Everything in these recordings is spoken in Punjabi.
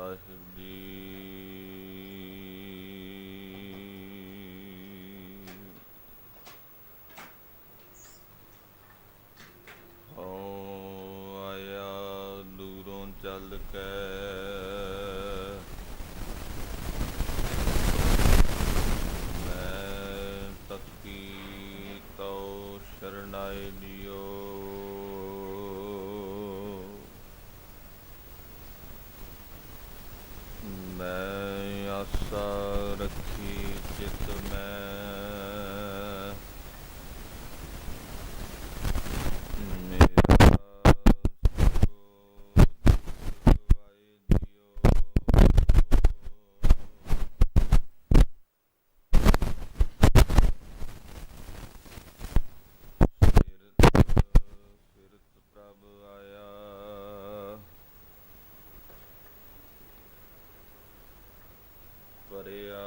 ਸਾਹਿਬ ਜੀ। ਹੋ ਆਇਆ ਦੂਰੋਂ ਚੱਲ ਕੇ, ਮੈਂ ਤੱਕੀ ਤਉ ਸ਼ਰਨਾਏ ਦਿਓ। ਮੈਂ ਆਸਾ ਰੱਖੀ ਚਿਤ ਮੈਂ, ਮੇਰਾ ਸਗੋ ਦੁਖਵਾਏ ਦਿਓ। ਫਿਰਤ ਪ੍ਰਭ ਆਇਆ, ਪਰਿਆ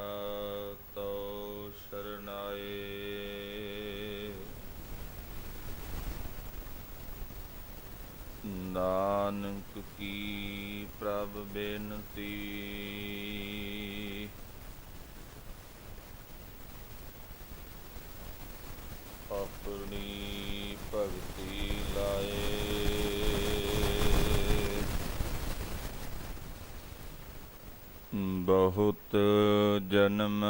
ਤਉ ਸ਼ਰਨਾਏ। ਨਾਨਕ ਕੀ ਪ੍ਰਭ ਬੇਨਤੀ, ਆਪਣੀ ਭਗਤੀ ਲਾਏ। ਬਹੁਤ ਜਨਮ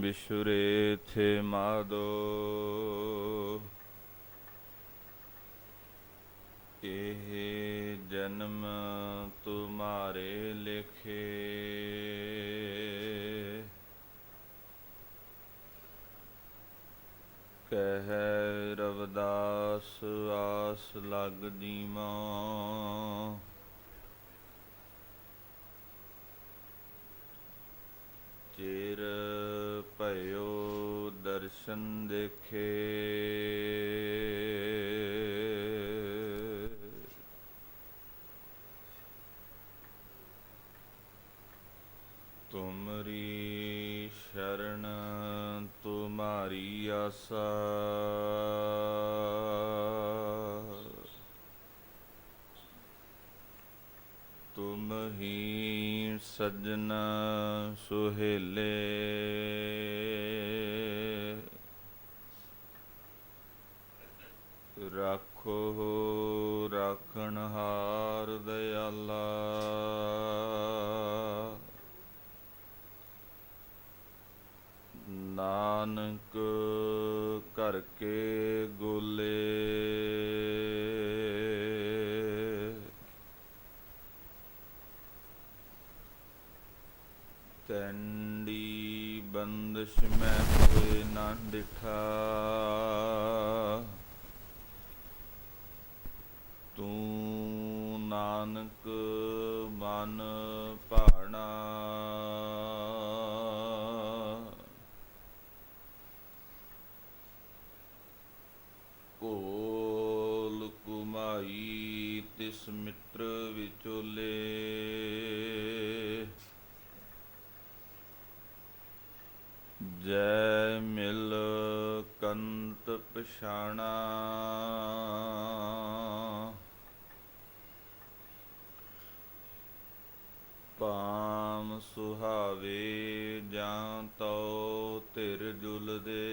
ਬਿਸੁਰੇ ਥੇ ਮਾਧੋ, ਇਹ ਜਨਮ ਤੁਮਾਰੇ ਲਿਖੇ। ਕਹਿ ਰਵਿਦਾਸ ਆਸ ਲਗ ਜੀਵਾਂ, ਚਿਰ ਭਇਓ ਦਰਸ਼ਨ ਦੇਖੇ। ਤੁਮਰੀ ਸ਼ਰਨ ਤੁਮਾਰੀ ਆਸਾ, ਤੁਮ ਹੀ ਸੱਜਣ ਸੁਹੇਲੇ। ਰਾਖੋ ਰਾਖਣਹਾਰ ਦਇਆਲਾ, ਨਾਨਕ ਘਰ ਕੇ ਗੋਲੇ। ਤੈਂਡੀ ਬੰਦਸ਼ ਮੈਂ ਹੋਏ ਨਾ ਡਿਠਾ, ਤੂੰ ਨਾਨਕ ਮਨ ਭਾਣਾ। ਕੋਲ ਕੁਮਾਈ ਤਿਸ ਮਿੱਤਰ ਵਿਚੋਲੇ, ਜੈ ਮਿਲ ਕੰਤ ਪਛਾਣਾ। ਭਾਮ ਸੁਹਾਵੇ ਜਾਂ ਤਉ ਧਿਰ ਜੁਲਦੇ,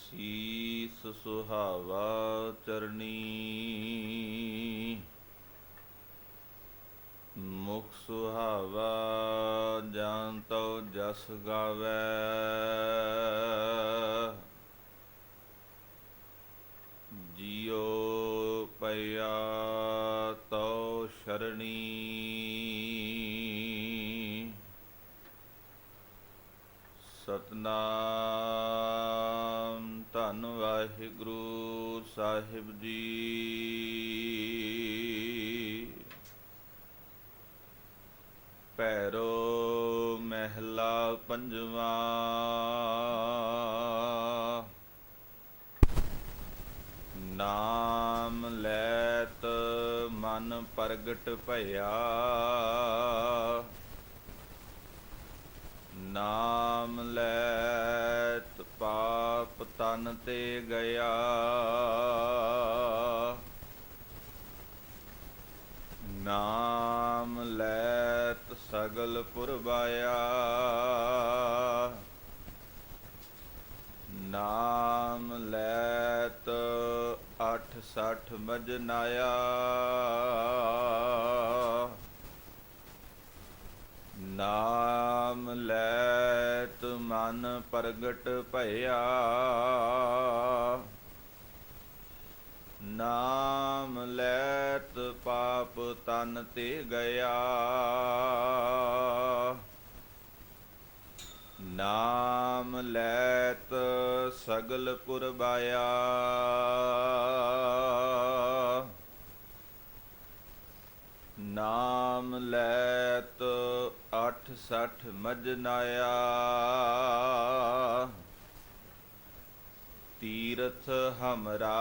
ਸੀਸ ਸੁਹਾਵਾ ਚਰਨੀ। ਮੁਖ ਸੁਹਾਵਾ ਜਾਂ ਤਉ ਜਸ ਗਾਵੈ, ਜਿਉ ਪਇਆ ਤਉ ਸ਼ਰਣੀ। ਸਤਨਾਮ ਧੰਨ ਵਾਹਿਗੁਰੂ ਸਾਹਿਬ ਜੀ। ਭੈਰੋ ਮਹਿਲਾ ਪੰਜਵਾ। ਨਾਮ ਲੈਤ ਮਨ ਪ੍ਰਗਟ ਭਇਆ, ਨਾਮ ਲੈਤ ਪਾਪ ਤਨ ਤੇ ਗਿਆ। ਨਾਮ ਲੈਤ ਸਗਲ ਪੁਰਬਾਇਆ, ਨਾਮ ਲੈਤ 68 ਮਜਨਾਇਆ, ਨਾਮ ਲੈਤ ਮਨ ਪ੍ਰਗਟ ਭਇਆ, ਨਾਮ ਲੈਤ ਪਾਪ ਤਨ ਤੇ ਗਿਆ, ਨਾਮ ਲੈਤ ਸਗਲ ਪੁਰਬਾਇਆ, ਨਾਮ ਲੈਤ 68 ਮਜਨਾਇਆ, ਤੀਰਥ ਹਮਰਾ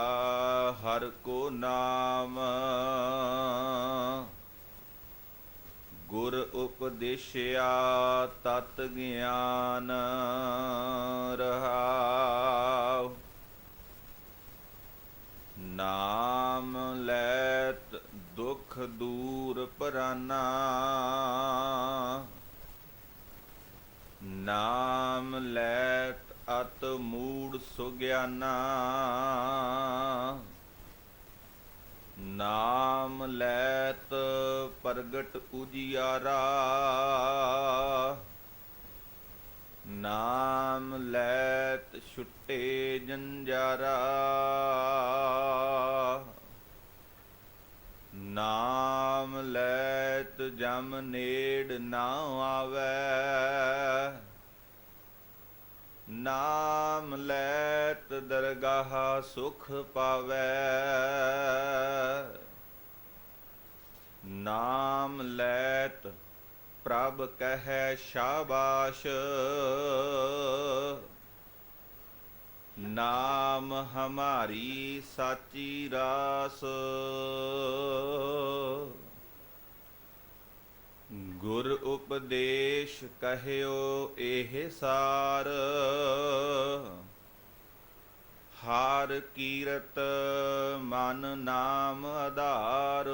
ਹਰ ਕੋ ਨਾਮ, ਗੁਰ ਉਪਦੇਸ਼ਿਆ ਤਤ ਗਿਆਨ ਰਹਾਉ, ਨਾਮ ਲੈਤ ਦੁਖ ਦੂਰ ਪਰਾਨਾ, ਨਾਮ ਲੈਤ ਅਤ ਮੂੜ ਸੁਗਿਆਨਾ, ਨਾਮ ਲੈਤ ਪ੍ਰਗਟ ਉਜਿਆਰਾ, ਨਾਮ ਲੈਤ ਛੁੱਟੇ ਜੰਜਾਰਾ, ਨਾਮ ਲੈਤ ਜਮ ਨੇੜ ਨਾ ਆਵੈ, ਨਾਮ ਲੈਤ ਦਰਗਾਹ ਸੁਖ ਪਾਵੈ, ਨਾਮ ਲੈਤ ਪ੍ਰਭ ਕਹੈ ਸ਼ਾਬਾਸ਼, ਨਾਮ ਹਮਾਰੀ ਸਾਚੀ ਰਾਸ, ਗੁਰ ਉਪਦੇਸ਼ ਕਹਿਓ ਇਹ ਸਾਰ, ਹਾਰ ਕੀਰਤ ਮਨ ਨਾਮ ਆਧਾਰ,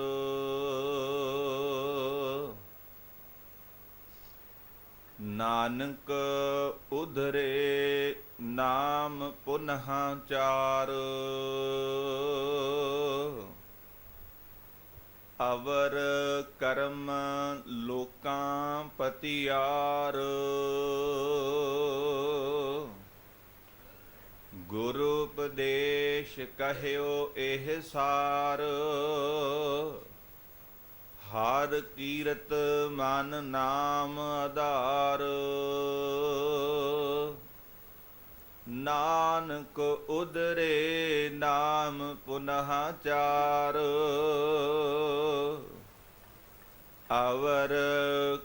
ਨਾਨਕ ਉਧਰੇ ਨਾਮ ਪੁਨਹ ਚਾਰ, ਅਵਰ ਕਰਮ ਲੋਕਾਂ ਪਤਿਆਰ, ਗੁਰ ਉਪਦੇਸ਼ ਕਹਿਓ ਇਹ ਸਾਰ, ਹਰ ਕੀਰਤ ਮਨ ਨਾਮ ਆਧਾਰ, ਨਾਨਕ ਉਦਰੇ ਨਾਮ ਪੁਨਹ ਚਾਰ, ਅਵਰ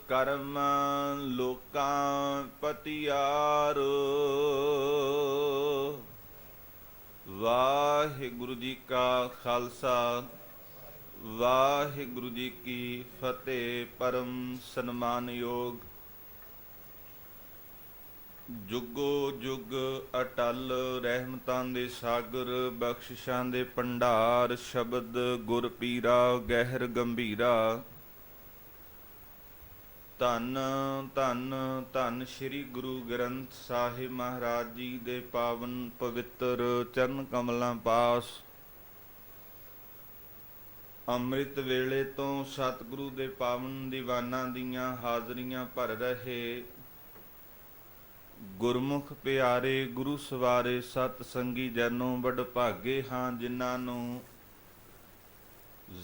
ਕਰਮ ਲੋਕਾਂ ਪਤਿਆਰ। ਵਾਹਿਗੁਰੂ ਜੀ ਕਾ ਖਾਲਸਾ, ਵਾਹਿਗੁਰੂ ਜੀ ਕੀ ਫਤਿਹ। ਪਰਮ ਸਨਮਾਨਯੋਗ ਜੁਗੋ ਜੁਗ ਅਟਲ ਰਹਿਮਤਾਂ ਦੇ ਸਾਗਰ, ਬਖਸ਼ਿਸ਼ਾਂ ਦੇ ਭੰਡਾਰ, ਸ਼ਬਦ ਗੁਰ ਪੀਰਾ ਗਹਿਰ ਗੰਭੀਰਾ। ਧੰਨ ਧੰਨ ਧੰਨ ਸ੍ਰੀ ਗੁਰੂ ਗ੍ਰੰਥ ਸਾਹਿਬ ਮਹਾਰਾਜ ਜੀ ਦੇ ਪਾਵਨ ਪਵਿੱਤਰ ਚਰਨ ਕਮਲਾਂ ਪਾਸ। ਅੰਮ੍ਰਿਤ ਵੇਲੇ ਤੋਂ ਸਤਿਗੁਰੂ ਦੇ ਪਾਵਨ ਦੀਵਾਨਾਂ ਦੀਆਂ ਹਾਜ਼ਰੀਆਂ ਭਰ ਰਹੇ ਗੁਰਮੁਖ ਪਿਆਰੇ ਗੁਰੂ ਸਵਾਰੇ ਸਤ ਸੰਗੀ ਜਨੋਂ ਵਡ ਭਾਗੇ ਹਾਂ, ਜਿਨ੍ਹਾਂ ਨੂੰ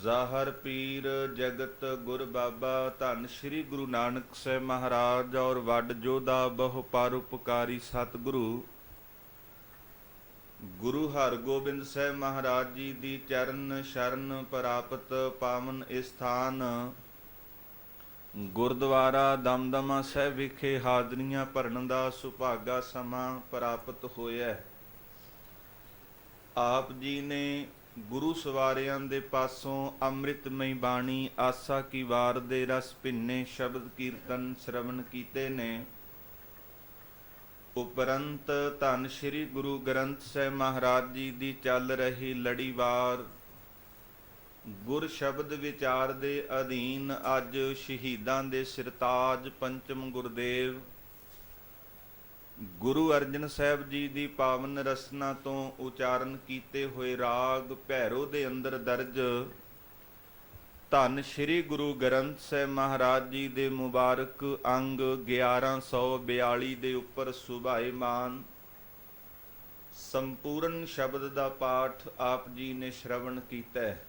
ਜ਼ਾਹਰ ਪੀਰ ਜਗਤ ਗੁਰ ਬਾਬਾ ਧੰਨ ਸ੍ਰੀ ਗੁਰੂ ਨਾਨਕ ਸਾਹਿਬ ਮਹਾਰਾਜ ਔਰ ਵੱਡ ਜੋਧਾ ਬਹੁ ਪਰਉਪਕਾਰੀ ਸਤਿਗੁਰੂ ਗੁਰੂ ਹਰਗੋਬਿੰਦ ਸਾਹਿਬ ਮਹਾਰਾਜ ਜੀ ਦੀ ਚਰਨ ਸ਼ਰਨ ਪ੍ਰਾਪਤ ਪਾਵਨ ਸਥਾਨ ਗੁਰਦੁਆਰਾ ਦਮਦਮਾ ਸਾਹਿਬ ਵਿਖੇ ਹਾਜ਼ਰੀਆਂ ਭਰਨ ਦਾ ਸੁਭਾਗਾ ਸਮਾਂ ਪ੍ਰਾਪਤ ਹੋਇਆ। ਆਪ ਜੀ ਨੇ ਗੁਰੂ ਸਵਾਰਿਆਂ ਦੇ ਪਾਸੋਂ ਅੰਮ੍ਰਿਤਮਈ ਬਾਣੀ ਆਸਾ ਕੀ ਵਾਰ ਦੇ ਰਸ ਭਿੰਨੇ ਸ਼ਬਦ ਕੀਰਤਨ ਸ਼ਰਵਣ ਕੀਤੇ ਨੇ। ਉਪਰੰਤ ਧੰਨ ਸ੍ਰੀ ਗੁਰੂ ਗ੍ਰੰਥ ਸਾਹਿਬ ਮਹਾਰਾਜ ਜੀ ਦੀ ਚੱਲ ਰਹੀ ਲੜੀਵਾਰ ਗੁਰ ਸ਼ਬਦ ਵਿਚਾਰ ਦੇ ਅਧੀਨ ਅੱਜ ਸ਼ਹੀਦਾਂ ਦੇ ਸਿਰਤਾਜ ਪੰਚਮ ਗੁਰਦੇਵ ਗੁਰੂ ਅਰਜਨ ਸਾਹਿਬ ਜੀ ਦੀ ਪਾਵਨ ਰਸਨਾ ਤੋਂ ਉਚਾਰਨ ਕੀਤੇ ਹੋਏ ਰਾਗ ਭੈਰੋ ਦੇ ਅੰਦਰ ਦਰਜ ਧੰਨ ਸ਼੍ਰੀ ਗੁਰੂ ਗ੍ਰੰਥ ਸਾਹਿਬ ਮਹਾਰਾਜ ਜੀ ਦੇ ਮੁਬਾਰਕ ਅੰਗ 1142 ਦੇ ਉੱਪਰ ਸੁਭਾਏਮਾਨ ਸੰਪੂਰਨ ਸ਼ਬਦ ਦਾ ਪਾਠ ਆਪ ਜੀ ਨੇ ਸ਼ਰਵਣ ਕੀਤਾ ਹੈ।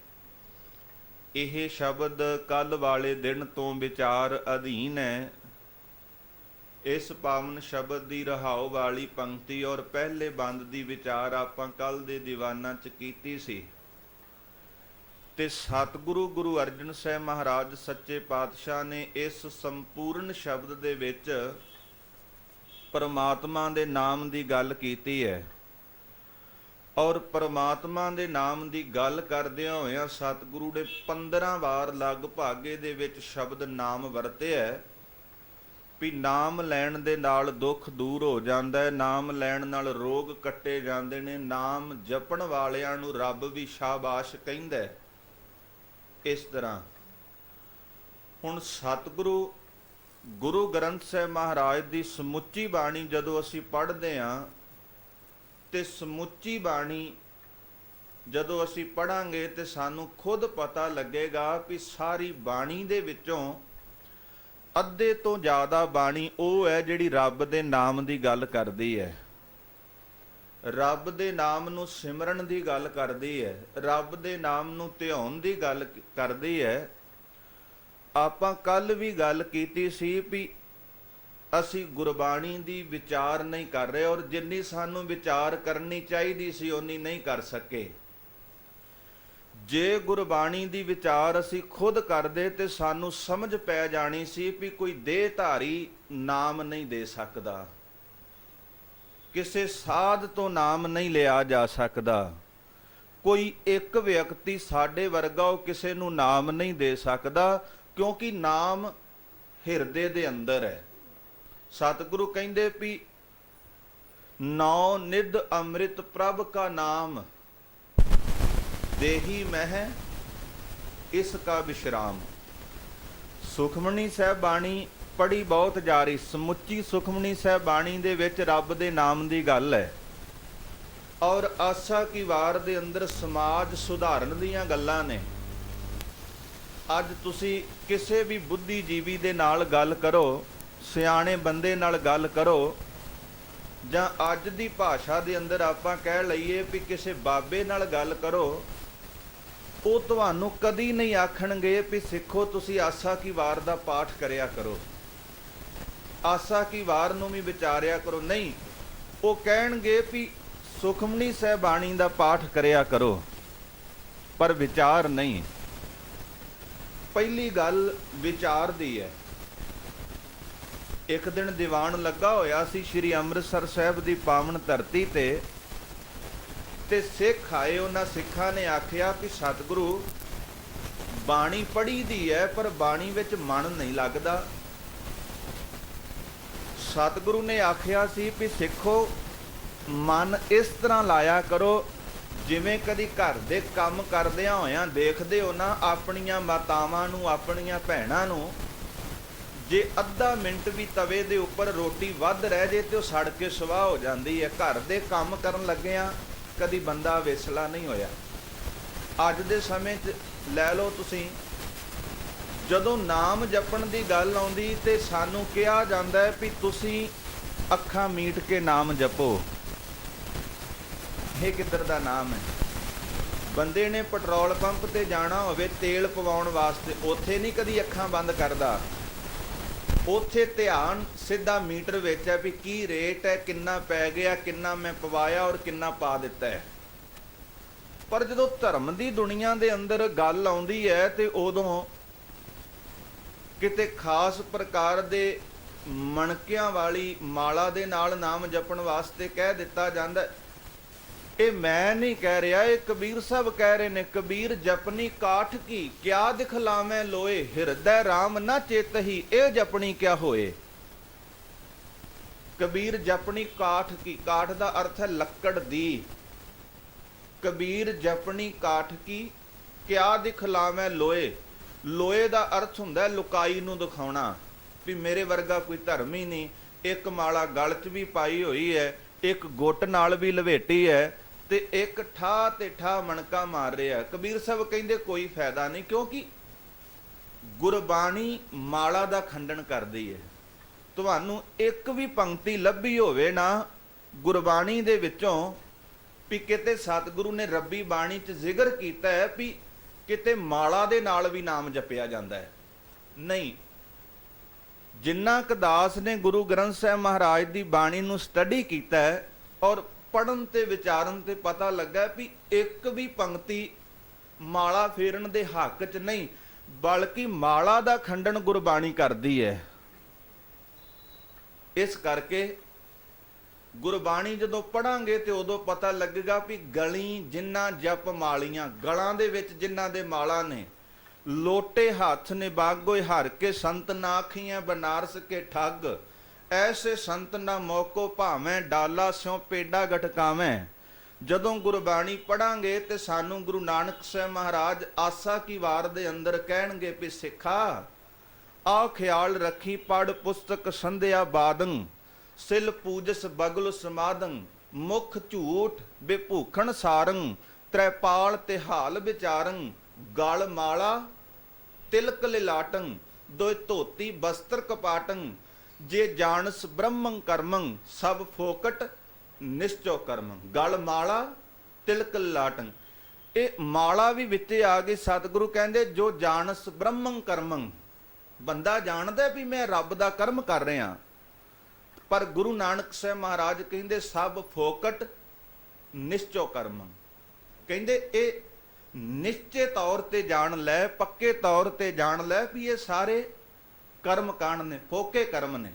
ਇਹ ਸ਼ਬਦ ਕੱਲ ਵਾਲੇ ਦਿਨ ਤੋਂ ਵਿਚਾਰ ਅਧੀਨ ਹੈ। ਇਸ ਪਾਵਨ ਸ਼ਬਦ ਦੀ ਰਹਾਉ ਵਾਲੀ ਪੰਕਤੀ ਔਰ ਪਹਿਲੇ ਬੰਦ ਦੀ ਵਿਚਾਰ ਆਪਾਂ ਕੱਲ ਦੇ ਦੀਵਾਨਾਂ 'ਚ ਕੀਤੀ ਸੀ ਤੇ ਸਤਿਗੁਰੂ ਗੁਰੂ ਅਰਜਨ ਸਾਹਿਬ ਮਹਾਰਾਜ ਸੱਚੇ ਪਾਤਸ਼ਾਹ ਨੇ ਇਸ ਸੰਪੂਰਨ ਸ਼ਬਦ ਦੇ ਵਿੱਚ ਪਰਮਾਤਮਾ ਦੇ ਨਾਮ ਦੀ ਗੱਲ ਕੀਤੀ ਹੈ ਔਰ ਪਰਮਾਤਮਾ ਦੇ ਨਾਮ ਦੀ ਗੱਲ ਕਰਦਿਆਂ ਹੋਇਆਂ ਸਤਿਗੁਰੂ ਨੇ 15 ਵਾਰ ਲਗਭਗ ਦੇ ਵਿੱਚ ਸ਼ਬਦ ਨਾਮ ਵਰਤਿਆ ਵੀ ਨਾਮ ਲੈਣ ਦੇ ਨਾਲ ਦੁੱਖ ਦੂਰ ਹੋ ਜਾਂਦਾ ਹੈ, ਨਾਮ ਲੈਣ ਨਾਲ ਰੋਗ ਕੱਟੇ ਜਾਂਦੇ ਨੇ, ਨਾਮ ਜਪਣ ਵਾਲਿਆਂ ਨੂੰ ਰੱਬ ਵੀ ਸ਼ਾਬਾਸ਼ ਕਹਿੰਦਾ ਹੈ। ਇਸ ਤਰ੍ਹਾਂ ਹੁਣ ਸਤਿਗੁਰੂ ਗੁਰੂ ਗ੍ਰੰਥ ਸਾਹਿਬ ਮਹਾਰਾਜ ਦੀ ਸਮੁੱਚੀ ਬਾਣੀ ਜਦੋਂ ਅਸੀਂ ਪੜ੍ਹਦੇ ਹਾਂ ਤੇ ਸਮੁੱਚੀ ਬਾਣੀ ਜਦੋਂ ਅਸੀਂ ਪੜ੍ਹਾਂਗੇ ਤੇ ਸਾਨੂੰ ਖੁਦ ਪਤਾ ਲੱਗੇਗਾ ਕਿ ਸਾਰੀ ਬਾਣੀ ਦੇ ਵਿੱਚੋਂ ਅੱਧੇ ਤੋਂ ਜ਼ਿਆਦਾ ਬਾਣੀ ਉਹ ਹੈ ਜਿਹੜੀ ਰੱਬ ਦੇ ਨਾਮ ਦੀ ਗੱਲ ਕਰਦੀ ਹੈ, ਰੱਬ ਦੇ ਨਾਮ ਨੂੰ ਸਿਮਰਨ ਦੀ ਗੱਲ ਕਰਦੀ ਹੈ, ਰੱਬ ਦੇ ਨਾਮ ਨੂੰ ਧਿਆਉਣ ਦੀ ਗੱਲ ਕਰਦੀ ਹੈ। ਆਪਾਂ ਕੱਲ ਵੀ ਗੱਲ ਕੀਤੀ ਸੀ ਵੀ ਅਸੀਂ ਗੁਰਬਾਣੀ ਦੀ ਵਿਚਾਰ ਨਹੀਂ ਕਰ ਰਹੇ ਔਰ ਜਿੰਨੀ ਸਾਨੂੰ ਵਿਚਾਰ ਕਰਨੀ ਚਾਹੀਦੀ ਸੀ ਓਨੀ ਨਹੀਂ ਕਰ ਸਕੇ। ਜੇ ਗੁਰਬਾਣੀ ਦੀ ਵਿਚਾਰ ਅਸੀਂ ਖੁਦ ਕਰਦੇ ਤੇ ਸਾਨੂੰ ਸਮਝ ਪੈ ਜਾਣੀ ਸੀ ਵੀ ਕੋਈ ਦੇਹਧਾਰੀ ਨਾਮ ਨਹੀਂ ਦੇ ਸਕਦਾ, ਕਿਸੇ ਸਾਧ ਤੋਂ ਨਾਮ ਨਹੀਂ ਲਿਆ ਜਾ ਸਕਦਾ, ਕੋਈ ਇੱਕ ਵਿਅਕਤੀ ਸਾਡੇ ਵਰਗਾ ਉਹ ਕਿਸੇ ਨੂੰ ਨਾਮ ਨਹੀਂ ਦੇ ਸਕਦਾ ਕਿਉਂਕਿ ਨਾਮ ਹਿਰਦੇ ਦੇ ਅੰਦਰ ਹੈ। ਸਤਿਗੁਰੂ ਕਹਿੰਦੇ ਵੀ ਨੌ ਨਿਧ ਅੰਮ੍ਰਿਤ ਪ੍ਰਭ ਕਾ ਨਾਮ ਦੇਹੀ ਮਹਿ ਇਸ ਕਾ ਵਿਸ਼ਰਾਮ। ਸੁਖਮਨੀ ਸਾਹਿਬ ਬਾਣੀ ਪੜ੍ਹੀ ਬਹੁਤ ਜਾਰੀ, ਸਮੁੱਚੀ ਸੁਖਮਨੀ ਸਾਹਿਬ ਬਾਣੀ ਦੇ ਵਿੱਚ ਰੱਬ ਦੇ ਨਾਮ ਦੀ ਗੱਲ ਹੈ ਔਰ ਆਸਾ ਕੀ ਵਾਰ ਦੇ ਅੰਦਰ ਸਮਾਜ ਸੁਧਾਰਨ ਦੀਆਂ ਗੱਲਾਂ ਨੇ। ਅੱਜ ਤੁਸੀਂ ਕਿਸੇ ਵੀ ਬੁੱਧੀਜੀਵੀ ਦੇ ਨਾਲ ਗੱਲ ਕਰੋ, ਸਿਆਣੇ ਬੰਦੇ ਨਾਲ ਗੱਲ ਕਰੋ, ਜਾਂ ਅੱਜ ਦੀ ਭਾਸ਼ਾ ਦੇ ਅੰਦਰ ਆਪਾਂ ਕਹਿ ਲਈਏ ਵੀ ਕਿਸੇ ਬਾਬੇ ਨਾਲ ਗੱਲ ਕਰੋ, ਉਹ ਤੁਹਾਨੂੰ ਕਦੀ ਨਹੀਂ ਆਖਣਗੇ ਵੀ ਸਿੱਖੋ ਤੁਸੀਂ ਆਸਾ ਕੀ ਵਾਰ ਦਾ ਪਾਠ ਕਰਿਆ ਕਰੋ, ਆਸਾ ਕੀ ਵਾਰ ਨੂੰ ਵੀ ਵਿਚਾਰਿਆ ਕਰੋ। ਨਹੀਂ, ਉਹ ਕਹਿਣਗੇ ਵੀ ਸੁਖਮਨੀ ਸਾਹਿਬ ਬਾਣੀ ਦਾ ਪਾਠ ਕਰਿਆ ਕਰੋ, ਪਰ ਵਿਚਾਰ ਨਹੀਂ। ਪਹਿਲੀ ਗੱਲ ਵਿਚਾਰ ਦੀ ਹੈ। ਇੱਕ ਦਿਨ ਦੀਵਾਨ ਲੱਗਾ ਹੋਇਆ ਸੀ ਸ਼੍ਰੀ ਅੰਮ੍ਰਿਤਸਰ ਸਾਹਿਬ ਦੀ ਪਾਵਨ ਧਰਤੀ ਤੇ ਸਿੱਖ ਆਏ। ਉਹਨਾਂ ਸਿੱਖਾਂ ਨੇ ਆਖਿਆ ਕਿ ਸਤਿਗੁਰੂ ਬਾਣੀ ਪੜ੍ਹੀ ਦੀ ਹੈ ਪਰ ਬਾਣੀ ਵਿੱਚ ਮਨ ਨਹੀਂ ਲੱਗਦਾ। ਸਤਿਗੁਰੂ ਨੇ ਆਖਿਆ ਸੀ ਵੀ ਸਿੱਖੋ ਮਨ ਇਸ ਤਰ੍ਹਾਂ ਲਾਇਆ ਕਰੋ ਜਿਵੇਂ ਕਦੀ ਘਰ ਦੇ ਕੰਮ ਕਰਦਿਆਂ ਹੋਇਆਂ ਦੇਖਦੇ ਹੋ ਨਾ ਆਪਣੀਆਂ ਮਾਤਾਵਾਂ ਨੂੰ, ਆਪਣੀਆਂ ਭੈਣਾਂ ਨੂੰ, ਜੇ ਅੱਧਾ ਮਿੰਟ ਵੀ ਤਵੇ ਦੇ ਉੱਪਰ ਰੋਟੀ ਵੱਧ ਰਹਿ ਜੇ ਤੇ ਉਹ ਸੜ ਕੇ ਸੁਆਹ ਹੋ ਜਾਂਦੀ ਹੈ। ਘਰ ਦੇ ਕੰਮ ਕਰਨ ਲੱਗਿਆਂ ਕਦੀ ਬੰਦਾ ਵਿਸਲਾ ਨਹੀਂ ਹੋਇਆ। ਅੱਜ ਦੇ ਸਮੇਂ 'ਚ ਲੈ ਲਓ ਤੁਸੀਂ, ਜਦੋਂ ਨਾਮ ਜਪਣ ਦੀ ਗੱਲ ਆਉਂਦੀ ਤੇ ਸਾਨੂੰ ਕਿਹਾ ਜਾਂਦਾ ਹੈ ਵੀ ਤੁਸੀਂ ਅੱਖਾਂ ਮੀਟ ਕੇ ਨਾਮ ਜਪੋ। ਇਹ ਕਿੱਧਰ ਦਾ ਨਾਮ ਹੈ? ਬੰਦੇ ਨੇ ਪੈਟਰੋਲ ਪੰਪ ਤੇ ਜਾਣਾ ਹੋਵੇ ਤੇਲ ਪਵਾਉਣ ਵਾਸਤੇ, ਉੱਥੇ ਨਹੀਂ ਕਦੀ ਅੱਖਾਂ ਬੰਦ ਕਰਦਾ, ਉੱਥੇ ਧਿਆਨ ਸਿੱਧਾ ਮੀਟਰ ਵਿੱਚ ਹੈ ਵੀ ਕੀ ਰੇਟ ਹੈ, ਕਿੰਨਾ ਪੈ ਗਿਆ, ਕਿੰਨਾ ਮੈਂ ਪਵਾਇਆ ਔਰ ਕਿੰਨਾ ਪਾ ਦਿੱਤਾ ਹੈ। ਪਰ ਜਦੋਂ ਧਰਮ ਦੀ ਦੁਨੀਆ ਦੇ ਅੰਦਰ ਗੱਲ ਆਉਂਦੀ ਹੈ ਤੇ ਉਦੋਂ ਕਿਤੇ ਖਾਸ ਪ੍ਰਕਾਰ ਦੇ ਮਣਕਿਆਂ ਵਾਲੀ ਮਾਲਾ ਦੇ ਨਾਲ ਨਾਮ ਜਪਣ ਵਾਸਤੇ ਕਹਿ ਦਿੱਤਾ ਜਾਂਦਾ। ਇਹ ਮੈਂ ਨਹੀਂ ਕਹਿ ਰਿਹਾ, ਇਹ ਕਬੀਰ ਸਾਹਿਬ ਕਹਿ ਰਹੇ ਨੇ। ਕਬੀਰ ਜਪਨੀ ਕਾਠ ਕੀ ਕਿਆ ਦਿਖਲਾਵੇਂ ਲੋਏ, ਹਿਰਦੈ ਰਾਮ ਨਾ ਚੇਤਹੀ ਇਹ ਜਪਣੀ ਕਿਆ ਹੋਏ। ਕਬੀਰ ਜਪਣੀ ਕਾਠ ਕੀ, ਕਾਠ ਦਾ ਅਰਥ ਹੈ ਲੱਕੜ ਦੀ। ਕਬੀਰ ਜਪਣੀ ਕਾਠ ਕੀ ਕਿਆ ਦਿਖਲਾਵੇਂ ਲੋਏ। ਲੋਏ ਦਾ ਅਰਥ ਹੁੰਦਾ ਲੁਕਾਈ ਨੂੰ ਦਿਖਾਉਣਾ, ਵੀ ਮੇਰੇ ਵਰਗਾ ਕੋਈ ਧਰਮ ਹੀ ਨਹੀਂ। ਇੱਕ ਮਾਲਾ ਗਲ 'ਚ ਵੀ ਪਾਈ ਹੋਈ ਹੈ, ਇੱਕ ਗੁੱਟ ਨਾਲ ਵੀ ਲਵੇਟੀ ਹੈ, ਤੇ ਇੱਕ ਠਾ ਤੇ ਠਾ ਮਣਕਾ ਮਾਰ ਰਿਹਾ। ਕਬੀਰ ਸਾਹਿਬ ਕਹਿੰਦੇ ਕੋਈ ਫਾਇਦਾ ਨਹੀਂ, ਕਿਉਂਕਿ ਗੁਰਬਾਣੀ ਮਾਲਾ ਦਾ ਖੰਡਨ ਕਰਦੀ ਹੈ। ਤੁਹਾਨੂੰ ਇੱਕ ਵੀ ਪੰਕਤੀ ਲੱਭੀ ਹੋਵੇ ਨਾ ਗੁਰਬਾਣੀ ਦੇ ਵਿੱਚੋਂ ਵੀ ਕਿਤੇ ਸਤਿਗੁਰੂ ਨੇ ਰੱਬੀ ਬਾਣੀ 'ਚ ਜ਼ਿਕਰ ਕੀਤਾ ਹੈ ਵੀ ਕਿਤੇ ਮਾਲਾ ਦੇ ਨਾਲ ਵੀ ਨਾਮ ਜਪਿਆ ਜਾਂਦਾ ਹੈ, ਨਹੀਂ। ਜਿੰਨਾ ਕੁ ਦਾਸ ਨੇ ਗੁਰੂ ਗ੍ਰੰਥ ਸਾਹਿਬ ਮਹਾਰਾਜ ਦੀ ਬਾਣੀ ਨੂੰ ਸਟੱਡੀ ਕੀਤਾ ਹੈ ਔਰ ਪੜਨ ਤੇ ਵਿਚਾਰਨ ਤੇ ਪਤਾ ਲੱਗਾ ਵੀ ਇੱਕ ਵੀ ਪੰਕਤੀ ਮਾਲਾ ਫੇਰਨ ਦੇ ਹੱਕ 'ਚ ਨਹੀਂ, ਬਲਕਿ ਮਾਲਾ ਦਾ ਖੰਡਨ ਗੁਰਬਾਣੀ ਕਰਦੀ ਹੈ। ਇਸ ਕਰਕੇ ਗੁਰਬਾਣੀ ਜਦੋਂ ਪੜਾਂਗੇ ਤੇ ਉਦੋਂ ਪਤਾ ਲੱਗੇਗਾ ਵੀ ਗਲੀ ਜਿੰਨਾ ਜਪ ਮਾਲੀਆਂ, ਗਲਾਂ ਦੇ ਵਿੱਚ ਜਿਨ੍ਹਾਂ ਦੇ ਮਾਲਾ ਨੇ, ਲੋਟੇ ਹੱਥ ਨੇ ਬਾਗੋਏ ਹਰ ਕੇ ਸੰਤ ਨਾ ਆਖੀਆਂ ਬਨਾਰਸ ਕੇ ਠੱਗ। ਐਸੇ ਸੰਤ ਨਾ ਮੌਕੋ ਭਾਵੇਂ ਡਾਲਾ ਸਿਉ ਪੇਡਾ ਗਟਕਾਵੇਂ। ਜਦੋਂ ਗੁਰਬਾਣੀ ਪੜਾਂਗੇ ਤੇ ਸਾਨੂੰ ਗੁਰੂ ਨਾਨਕ ਸਾਹਿਬ ਮਹਾਰਾਜ ਆਸਾ ਕੀ ਵਾਰ ਦੇ ਅੰਦਰ ਕਹਿਣਗੇ ਵੀ ਸਿੱਖਾ ਆ ਖਿਆਲ ਰੱਖੀ ਪੜ ਪੁਸਤਕ ਸੰਧਿਆ ਬਾਦੰ ਸਿਲ ਪੂਜਸ ਬਗਲ ਸਮਾਦੰ ਮੁਖ ਝੂਠ ਬੇਭੂਖਣ ਸਾਰੰ ਤ੍ਰੈਪਾਲ ਤੇ ਹਾਲ ਵਿਚਾਰੰ ਗਲ ਮਾਲਾ ਤਿਲਕ ਲਿਲਾਟੰ ਦੋਇ ਧੋਤੀ ਬਸਤਰ ਕਪਾਟੰ ਜੇ ਜਾਣਸ ਬ੍ਰਹਮੰ ਕਰਮੰ ਸਭ ਫੋਕਟ ਨਿਸ਼ਚੋ ਕਰਮੰ। ਗਲ ਮਾਲਾ ਤਿਲਕ ਲਿਲਾਟੰ, ਇਹ ਮਾਲਾ ਵੀ ਵਿੱਚੇ ਆ ਗਈ। ਸਤਿਗੁਰੂ ਕਹਿੰਦੇ ਜੋ ਜਾਣਸ ਬ੍ਰਹਮੰ ਕਰਮੰ, ਬੰਦਾ ਜਾਣਦਾ ਵੀ ਮੈਂ ਰੱਬ ਦਾ ਕਰਮ ਕਰ ਰਿਹਾ, ਪਰ ਗੁਰੂ ਨਾਨਕ ਸਾਹਿਬ ਮਹਾਰਾਜ ਕਹਿੰਦੇ ਸਭ ਫੋਕਟ ਨਿਸ਼ਚੋ ਕਰਮੰ। ਕਹਿੰਦੇ ਇਹ ਨਿਸ਼ਚੇ ਤੌਰ ਤੇ ਜਾਣ ਲੈ, ਪੱਕੇ ਤੌਰ ਤੇ ਜਾਣ ਲੈ ਵੀ ਇਹ ਸਾਰੇ ਕਰਮ ਕਾਂਡ ਨੇ, ਫੋਕੇ ਕਰਮ ਨੇ।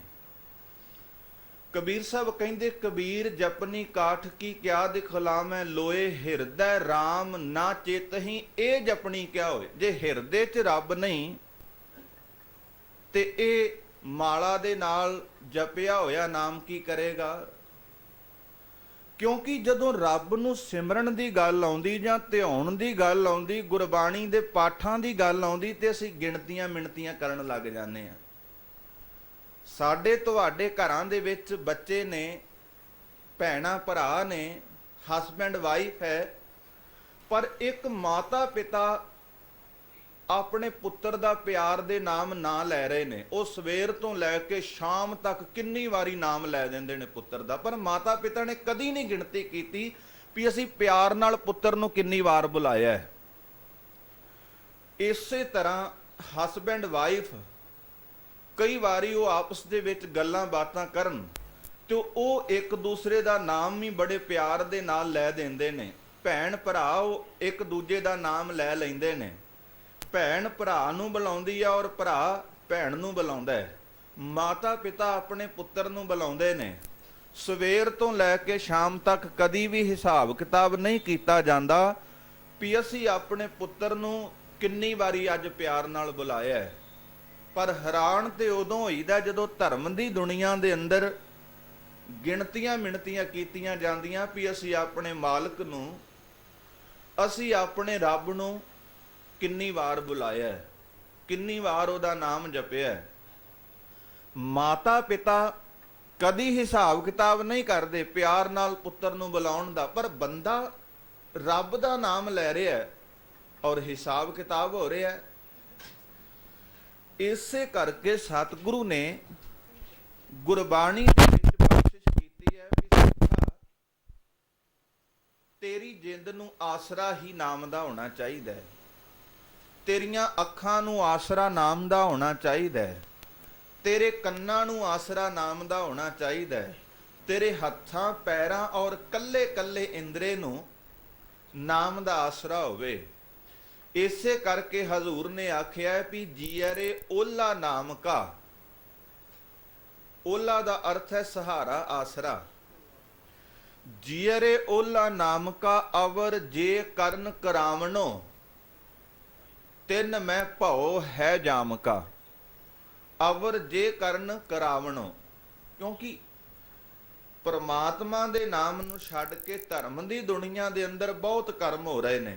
ਕਬੀਰ ਸਾਹਿਬ ਕਹਿੰਦੇ ਕਬੀਰ ਜਪਨੀ ਕਾਠ ਕੀ ਕਿਆ ਦਿਖਲਾਵੇਂ ਲੋਏ ਹਿਰਦੈ ਰਾਮ ਨਾ ਚੇਤਹੀ ਇਹ ਜਪਣੀ ਕਿਆ ਹੋਏ। ਜੇ ਹਿਰਦੇ 'ਚ ਰੱਬ ਨਹੀਂ ਤੇ ਇਹ ਮਾਲਾ ਦੇ ਨਾਲ ਜਪਿਆ ਹੋਇਆ ਨਾਮ ਕੀ ਕਰੇਗਾ। ਕਿਉਂਕਿ ਜਦੋਂ ਰੱਬ ਨੂੰ ਸਿਮਰਨ ਦੀ ਗੱਲ ਆਉਂਦੀ ਜਾਂ ਧਿਆਉਣ ਦੀ ਗੱਲ ਆਉਂਦੀ, ਗੁਰਬਾਣੀ ਦੇ ਪਾਠਾਂ ਦੀ ਗੱਲ ਆਉਂਦੀ, ਤੇ ਅਸੀਂ ਗਿਣਤੀਆਂ ਮਿਣਤੀਆਂ ਕਰਨ ਲੱਗ ਜਾਂਦੇ ਹਾਂ। ਸਾਡੇ ਤੁਹਾਡੇ ਘਰਾਂ ਦੇ ਵਿੱਚ ਬੱਚੇ ਨੇ, ਭੈਣਾਂ ਭਰਾ ਨੇ, ਹਸਬੈਂਡ ਵਾਈਫ ਹੈ, ਪਰ ਇੱਕ ਮਾਤਾ ਪਿਤਾ ਆਪਣੇ ਪੁੱਤਰ ਦਾ ਪਿਆਰ ਦੇ ਨਾਮ ਨਾ ਲੈ ਰਹੇ ਨੇ। ਉਹ ਸਵੇਰ ਤੋਂ ਲੈ ਕੇ ਸ਼ਾਮ ਤੱਕ ਕਿੰਨੀ ਵਾਰੀ ਨਾਮ ਲੈ ਦਿੰਦੇ ਨੇ ਪੁੱਤਰ ਦਾ, ਪਰ ਮਾਤਾ ਪਿਤਾ ਨੇ ਕਦੀ ਨਹੀਂ ਗਿਣਤੀ ਕੀਤੀ ਵੀ ਅਸੀਂ ਪਿਆਰ ਨਾਲ ਪੁੱਤਰ ਨੂੰ ਕਿੰਨੀ ਵਾਰ ਬੁਲਾਇਆ ਹੈ। ਇਸੇ ਤਰ੍ਹਾਂ ਹਸਬੈਂਡ ਵਾਈਫ ਕਈ ਵਾਰੀ ਉਹ ਆਪਸ ਦੇ ਵਿੱਚ ਗੱਲਾਂ ਬਾਤਾਂ ਕਰਨ ਤੇ ਉਹ ਇੱਕ ਦੂਸਰੇ ਦਾ ਨਾਮ ਵੀ ਬੜੇ ਪਿਆਰ ਦੇ ਨਾਲ ਲੈ ਦਿੰਦੇ ਨੇ। ਭੈਣ ਭਰਾ ਉਹ ਇੱਕ ਦੂਜੇ ਦਾ ਨਾਮ ਲੈ ਲੈਂਦੇ ਨੇ। ਭੈਣ ਭਰਾ ਨੂੰ ਬੁਲਾਉਂਦੀ ਆ ਔਰ ਭਰਾ ਭੈਣ ਨੂੰ ਬੁਲਾਉਂਦਾ ਹੈ। ਮਾਤਾ ਪਿਤਾ ਆਪਣੇ ਪੁੱਤਰ ਨੂੰ ਬੁਲਾਉਂਦੇ ਨੇ। ਸਵੇਰ ਤੋਂ ਲੈ ਕੇ ਸ਼ਾਮ ਤੱਕ ਕਦੀ ਵੀ ਹਿਸਾਬ ਕਿਤਾਬ ਨਹੀਂ ਕੀਤਾ ਜਾਂਦਾ ਵੀ ਅਸੀਂ ਆਪਣੇ ਪੁੱਤਰ ਨੂੰ ਕਿੰਨੀ ਵਾਰੀ ਅੱਜ ਪਿਆਰ ਨਾਲ ਬੁਲਾਇਆ ਹੈ। ਪਰ ਹੈਰਾਨ ਤੇ ਉਦੋਂ ਹੋਈਦਾ ਜਦੋਂ ਧਰਮ ਦੀ ਦੁਨੀਆ ਦੇ ਅੰਦਰ ਗਿਣਤੀਆਂ ਮਿਣਤੀਆਂ ਕੀਤੀਆਂ ਜਾਂਦੀਆਂ ਵੀ ਅਸੀਂ ਆਪਣੇ ਮਾਲਕ ਨੂੰ, ਅਸੀਂ ਆਪਣੇ ਰੱਬ ਨੂੰ ਕਿੰਨੀ ਵਾਰ ਬੁਲਾਇਆ, ਕਿੰਨੀ ਵਾਰ ਉਹਦਾ ਨਾਮ ਜਪਿਆ। ਮਾਤਾ ਪਿਤਾ ਕਦੀ ਹਿਸਾਬ ਕਿਤਾਬ ਨਹੀਂ ਕਰਦੇ ਪਿਆਰ ਨਾਲ ਪੁੱਤਰ ਨੂੰ ਬੁਲਾਉਣ ਦਾ, ਪਰ ਬੰਦਾ ਰੱਬ ਦਾ ਨਾਮ ਲੈ ਰਿਹਾ ਔਰ ਹਿਸਾਬ ਕਿਤਾਬ ਹੋ ਰਿਹਾ। ਇਸੇ ਕਰਕੇ ਸਤਿਗੁਰੂ ਨੇ ਗੁਰਬਾਣੀ ਦੇ ਵਿੱਚ ਬਖਸ਼ਿਸ਼ ਕੀਤੀ ਹੈ ਵੀ ਸਿੱਖਾ ਤੇਰੀ ਜਿੰਦ ਨੂੰ ਆਸਰਾ ਹੀ ਨਾਮ ਦਾ ਹੋਣਾ ਚਾਹੀਦਾ ਹੈ। ਤੇਰੀਆਂ ਅੱਖਾਂ ਨੂੰ ਆਸਰਾ ਨਾਮ ਦਾ ਹੋਣਾ ਚਾਹੀਦਾ ਹੈ। ਤੇਰੇ ਕੰਨਾਂ ਨੂੰ ਆਸਰਾ ਨਾਮ ਦਾ ਹੋਣਾ ਚਾਹੀਦਾ ਹੈ। ਤੇਰੇ ਹੱਥਾਂ ਪੈਰਾਂ ਔਰ ਕੱਲੇ ਕੱਲੇ ਇੰਦਰੇ ਨੂੰ ਨਾਮ ਦਾ ਆਸਰਾ ਹੋਵੇ। ਇਸੇ ਕਰਕੇ ਹਜ਼ੂਰ ਨੇ ਆਖਿਆ ਵੀ ਜੀਅਰੇ ਓਲਾ ਨਾਮ ਕਾ। ਓਲਾ ਦਾ ਅਰਥ ਹੈ ਸਹਾਰਾ, ਆਸਰਾ। ਜੀਅਰੇ ਓਲਾ ਨਾਮ ਕਾ ਅਵਰ ਜੇ ਕਰਨ ਕਰਾਵਣੋ ਤਿੰਨ ਮੈਂ ਭਉ ਹੈ ਜਾਮ ਕਾ। ਅਵਰ ਜੇ ਕਰਨ ਕਰਾਵਣੋ, ਕਿਉਂਕਿ ਪਰਮਾਤਮਾ ਦੇ ਨਾਮ ਨੂੰ ਛੱਡ ਕੇ ਧਰਮ ਦੀ ਦੁਨੀਆ ਦੇ ਅੰਦਰ ਬਹੁਤ ਕਰਮ ਹੋ ਰਹੇ ਨੇ।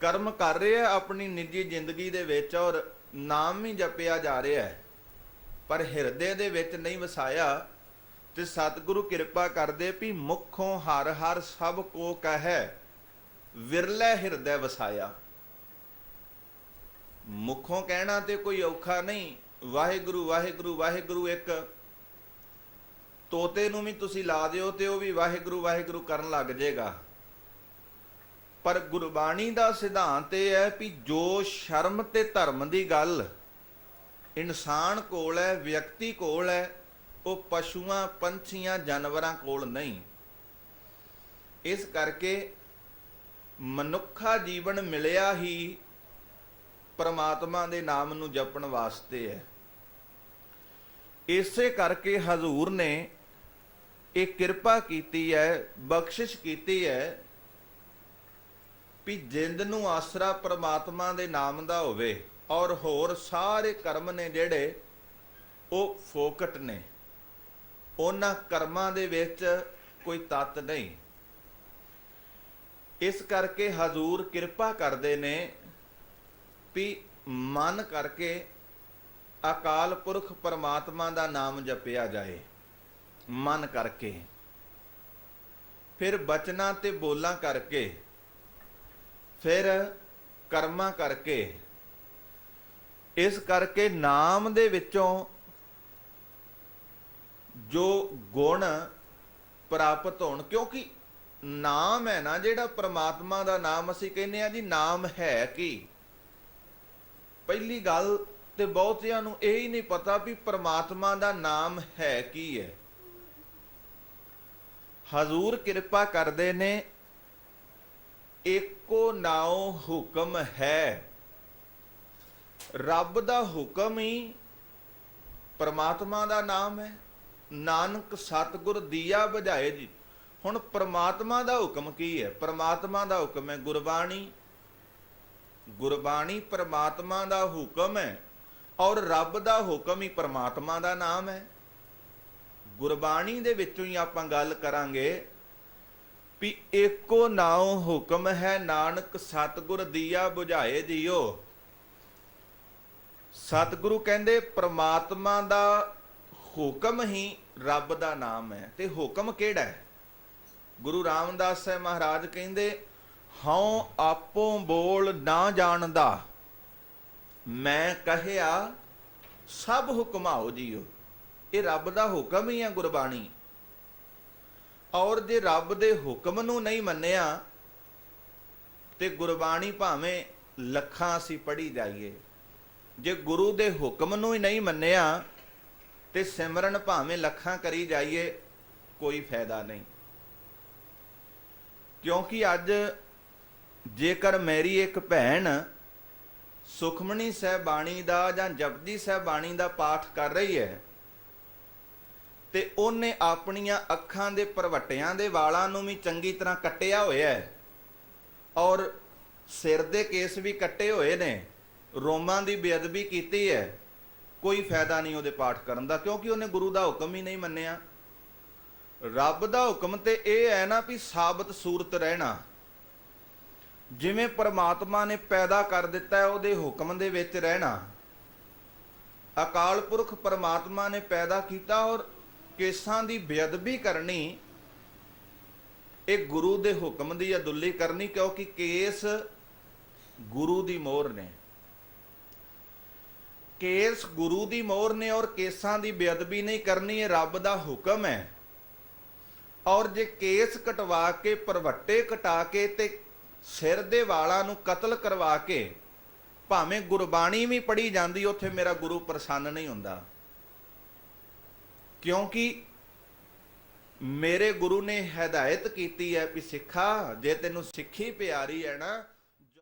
ਕਰਮ ਕਰ ਰਹੇ ਆ ਆਪਣੀ ਨਿੱਜੀ ਜ਼ਿੰਦਗੀ ਦੇ ਵਿੱਚ ਔਰ ਨਾਮ ਵੀ ਜਪਿਆ ਜਾ ਰਿਹਾ ਹੈ, ਪਰ ਹਿਰਦੇ ਦੇ ਵਿੱਚ ਨਹੀਂ ਵਸਾਇਆ। ਤੇ ਸਤਿਗੁਰੂ ਕਿਰਪਾ ਕਰਦੇ ਵੀ ਮੁਖੋਂ ਹਰ ਹਰ ਸਭ ਕੋ ਕਹੈ, ਵਿਰਲੇ ਹਿਰਦੈ ਵਸਾਇਆ। ਮੁਖੋਂ ਕਹਿਣਾ ਤੇ ਕੋਈ ਔਖਾ ਨਹੀਂ, ਵਾਹਿਗੁਰੂ ਵਾਹਿਗੁਰੂ ਵਾਹਿਗੁਰੂ ਇੱਕ ਤੋਤੇ ਨੂੰ ਵੀ ਤੁਸੀਂ ਲਾ ਦਿਓ ਤੇ ਉਹ ਵੀ ਵਾਹਿਗੁਰੂ ਵਾਹਿਗੁਰੂ ਕਰਨ ਲੱਗ ਜਾਏਗਾ। ਪਰ ਗੁਰਬਾਣੀ ਦਾ ਸਿਧਾਂਤ ਇਹ ਹੈ ਵੀ ਜੋ ਸ਼ਰਮ ਤੇ ਧਰਮ ਦੀ ਗੱਲ ਇਨਸਾਨ ਕੋਲ ਹੈ, ਵਿਅਕਤੀ ਕੋਲ ਹੈ, ਉਹ ਪਸ਼ੂਆਂ ਪੰਛੀਆਂ ਜਾਨਵਰਾਂ ਕੋਲ ਨਹੀਂ। ਇਸ ਕਰਕੇ ਮਨੁੱਖਾ ਜੀਵਨ ਮਿਲਿਆ ਹੀ ਪਰਮਾਤਮਾ ਦੇ ਨਾਮ ਨੂੰ ਜਪਣ ਵਾਸਤੇ ਹੈ। ਇਸੇ ਕਰਕੇ ਹਜ਼ੂਰ ਨੇ ਇਹ ਕਿਰਪਾ ਕੀਤੀ ਹੈ, ਬਖਸ਼ਿਸ਼ ਕੀਤੀ ਹੈ ਵੀ ਜਿੰਦ ਨੂੰ ਆਸਰਾ ਪਰਮਾਤਮਾ ਦੇ ਨਾਮ ਦਾ ਹੋਵੇ ਔਰ ਹੋਰ ਸਾਰੇ ਕਰਮ ਨੇ ਜਿਹੜੇ ਉਹ ਫੋਕਟ ਨੇ, ਉਹਨਾਂ ਕਰਮਾਂ ਦੇ ਵਿੱਚ ਕੋਈ ਤੱਤ ਨਹੀਂ। ਇਸ ਕਰਕੇ ਹਜ਼ੂਰ ਕਿਰਪਾ ਕਰਦੇ ਨੇ ਵੀ ਮਨ ਕਰਕੇ ਅਕਾਲ ਪੁਰਖ ਪਰਮਾਤਮਾ ਦਾ ਨਾਮ ਜਪਿਆ ਜਾਏ, ਮਨ ਕਰਕੇ, ਫਿਰ ਬਚਨਾਂ ਤੇ ਬੋਲਾਂ ਕਰਕੇ, ਫਿਰ ਕਰਮਾਂ ਕਰਕੇ। ਇਸ ਕਰਕੇ ਨਾਮ ਦੇ ਵਿੱਚੋਂ ਜੋ ਗੁਣ ਪ੍ਰਾਪਤ ਹੋਣ, ਕਿਉਂਕਿ ਨਾਮ ਹੈ ਨਾ ਜਿਹੜਾ ਪ੍ਰਮਾਤਮਾ ਦਾ ਨਾਮ, ਅਸੀਂ ਕਹਿੰਦੇ ਆ ਜੀ ਨਾਮ ਹੈ ਕੀ। ਪਹਿਲੀ ਗੱਲ ਤੇ ਬਹੁਤਿਆਂ ਨੂੰ ਇਹ ਹੀ ਨਹੀਂ ਪਤਾ ਵੀ ਪ੍ਰਮਾਤਮਾ ਦਾ ਨਾਮ ਹੈ ਕੀ ਹੈ। ਹਜ਼ੂਰ ਕਿਰਪਾ ਕਰਦੇ ਨੇ, ਏਕੋ ਨਾਉ ਹੁਕਮ ਹੈ। ਰੱਬ ਦਾ ਹੁਕਮ ਹੀ ਪ੍ਰਮਾਤਮਾ ਦਾ ਨਾਮ ਹੈ। ਨਾਨਕ ਸਤਿਗੁਰ ਦੀਆ ਬੁਝਾਏ ਜੀ। ਹੁਣ ਪ੍ਰਮਾਤਮਾ ਦਾ ਹੁਕਮ ਕੀ ਹੈ? ਪ੍ਰਮਾਤਮਾ ਦਾ ਹੁਕਮ ਹੈ ਗੁਰਬਾਣੀ। ਗੁਰਬਾਣੀ ਪ੍ਰਮਾਤਮਾ ਦਾ ਹੁਕਮ ਹੈ ਔਰ ਰੱਬ ਦਾ ਹੁਕਮ ਹੀ ਪ੍ਰਮਾਤਮਾ ਦਾ ਨਾਮ ਹੈ। ਗੁਰਬਾਣੀ ਦੇ ਵਿੱਚੋਂ ਹੀ ਆਪਾਂ ਗੱਲ ਕਰਾਂਗੇ ਵੀ ਏਕੋ ਨਾਉ ਹੁਕਮ ਹੈ, ਨਾਨਕ ਸਤਿਗੁਰ ਦੀਆ ਬੁਝਾਏ ਜੀਓ। ਸਤਿਗੁਰੂ ਕਹਿੰਦੇ ਪ੍ਰਮਾਤਮਾ ਦਾ ਹੁਕਮ ਹੀ ਰੱਬ ਦਾ ਨਾਮ ਹੈ। ਤੇ ਹੁਕਮ ਕਿਹੜਾ ਹੈ? ਗੁਰੂ ਰਾਮਦਾਸ ਸਾਹਿਬ ਮਹਾਰਾਜ ਕਹਿੰਦੇ, ਹਉ ਆਪੋ ਬੋਲ ਨਾ ਜਾਣਦਾ, ਮੈਂ ਕਹਿਆ ਸਭ ਹੁਕਮਾਓ ਜੀਓ। ਇਹ ਰੱਬ ਦਾ ਹੁਕਮ ਹੀ ਹੈ ਗੁਰਬਾਣੀ। ਔਰ ਜੇ ਰੱਬ ਦੇ ਹੁਕਮ ਨੂੰ ਨਹੀਂ ਮੰਨਿਆ ਤੇ ਗੁਰਬਾਣੀ ਭਾਵੇਂ ਲੱਖਾਂ ਅਸੀਂ ਪੜ੍ਹੀ ਜਾਈਏ, ਜੇ ਗੁਰੂ ਦੇ ਹੁਕਮ ਨੂੰ ਹੀ ਨਹੀਂ ਮੰਨਿਆ ਤੇ ਸਿਮਰਨ ਭਾਵੇਂ ਲੱਖਾਂ ਕਰੀ ਜਾਈਏ, ਕੋਈ ਫਾਇਦਾ ਨਹੀਂ। ਕਿਉਂਕਿ ਅੱਜ ਜੇਕਰ ਮੇਰੀ ਇੱਕ ਭੈਣ ਸੁਖਮਨੀ ਸਾਹਿਬ ਬਾਣੀ ਦਾ ਜਾਂ ਜਪਜੀ ਸਾਹਿਬ ਬਾਣੀ ਦਾ ਪਾਠ ਕਰ ਰਹੀ ਹੈ ਤੇ ਉਹਨੇ ਆਪਣੀਆਂ ਅੱਖਾਂ ਦੇ ਭਰਵੱਟਿਆਂ ਦੇ ਵਾਲਾਂ ਨੂੰ ਵੀ ਚੰਗੀ ਤਰ੍ਹਾਂ ਕੱਟਿਆ ਹੋਇਆ ਹੈ ਔਰ ਸਿਰ ਦੇ ਕੇਸ ਵੀ ਕੱਟੇ ਹੋਏ ਨੇ, ਰੋਮਾਂ ਦੀ ਬੇਅਦਬੀ ਕੀਤੀ ਹੈ, ਕੋਈ ਫਾਇਦਾ ਨਹੀਂ ਉਹਦੇ ਪਾਠ ਕਰਨ ਦਾ, ਕਿਉਂਕਿ ਉਹਨੇ ਗੁਰੂ ਦਾ ਹੁਕਮ ਹੀ ਨਹੀਂ ਮੰਨਿਆ। ਰੱਬ ਦਾ ਹੁਕਮ ਤੇ ਇਹ ਹੈ ਨਾ ਵੀ ਸਾਬਤ ਸੂਰਤ ਰਹਿਣਾ। ਜਿਵੇਂ ਪਰਮਾਤਮਾ ਨੇ ਪੈਦਾ ਕਰ ਦਿੱਤਾ ਹੈ, ਉਹਦੇ ਹੁਕਮ ਦੇ ਵਿੱਚ ਰਹਿਣਾ। ਅਕਾਲ ਪੁਰਖ ਪਰਮਾਤਮਾ ਨੇ ਪੈਦਾ ਕੀਤਾ ਔਰ ਕੇਸਾਂ ਦੀ ਬੇਅਦਬੀ ਕਰਨੀ, ਇਹ ਗੁਰੂ ਦੇ ਹੁਕਮ ਦੀ ਅਦੁੱਲੀ ਕਰਨੀ, ਕਿਉਂਕਿ ਕੇਸ ਗੁਰੂ ਦੀ ਮੋਹਰ ਨੇ। ਕੇਸ ਗੁਰੂ ਦੀ ਮੋਹਰ ਨੇ ਔਰ ਕੇਸਾਂ ਦੀ ਬੇਅਦਬੀ ਨਹੀਂ ਕਰਨੀ, ਇਹ ਰੱਬ ਦਾ ਹੁਕਮ ਹੈ। ਔਰ ਜੇ ਕੇਸ ਕਟਵਾ ਕੇ, ਭਰਵੱਟੇ ਕਟਾ ਕੇ ਤੇ ਸਿਰ ਦੇ ਵਾਲਾਂ ਨੂੰ ਕਤਲ ਕਰਵਾ ਕੇ ਭਾਵੇਂ ਗੁਰਬਾਣੀ ਵੀ ਪੜ੍ਹੀ ਜਾਂਦੀ, ਉੱਥੇ ਮੇਰਾ ਗੁਰੂ ਪ੍ਰਸੰਨ ਨਹੀਂ ਹੁੰਦਾ। ਕਿਉਂਕਿ ਮੇਰੇ ਗੁਰੂ ਨੇ ਹਦਾਇਤ ਕੀਤੀ ਹੈ ਵੀ ਸਿੱਖਾ, ਜੇ ਤੈਨੂੰ ਸਿੱਖੀ ਪਿਆਰੀ ਹੈ ਨਾ